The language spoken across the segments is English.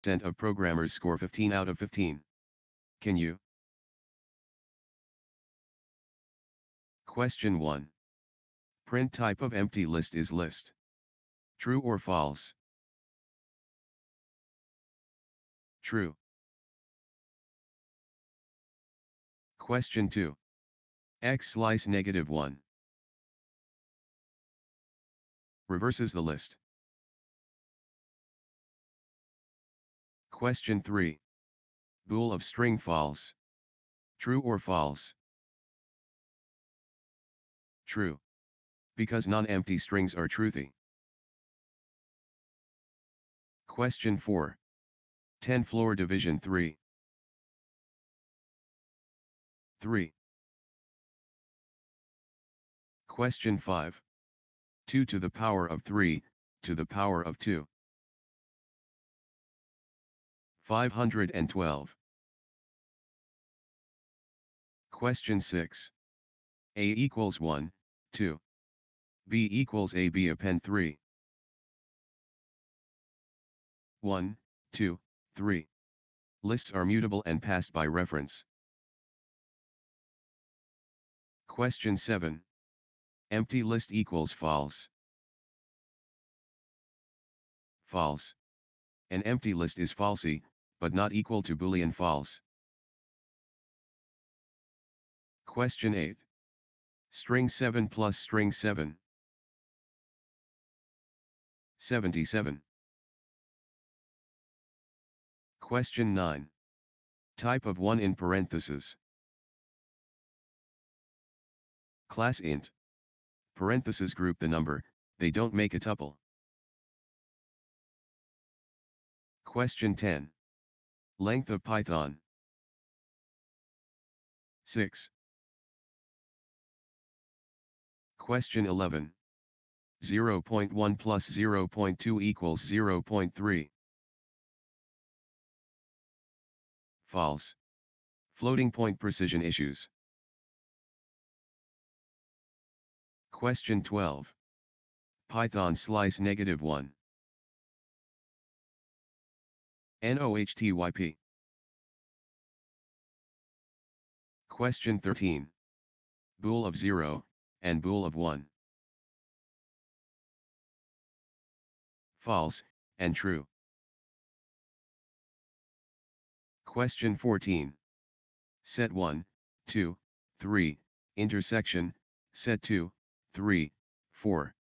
of programmers score 15 out of 15. Can you? Question 1. Print type of empty list is list. True or false? True. Question 2. X slice -1. Reverses the list. Question 3. Bool of string false. True or false? True. Because non-empty strings are truthy. Question 4. 10 floor division 3. 3. Question 5. 2 to the power of 3, to the power of 2. 512. Question 6. A equals 1, 2. B equals AB append 3. 1, 2, 3. Lists are mutable and passed by reference. Question 7. Empty list equals false. False. An empty list is falsy, but not equal to Boolean false. Question 8. String 7 plus string 7. 77. Question 9. Type of 1 in parentheses. Class int. Parentheses group the number, they don't make a tuple. Question 10. Length of Python. 6. Question 11. 0.1 plus 0.2 equals 0.3. False. Floating point precision issues. Question 12. Python slice -1. NOHTYP. Question 13. Bool of 0, and bool of 1. False, and true. Question 14. Set 1, 2, 3, intersection, set 2, 3, 4.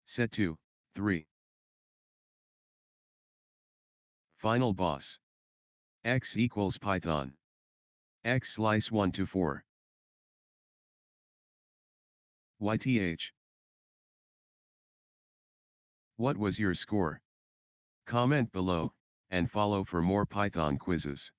Set 2, 3. Final boss. X equals Python. X slice 1 to 4. YTH. What was your score? Comment below, and follow for more Python quizzes.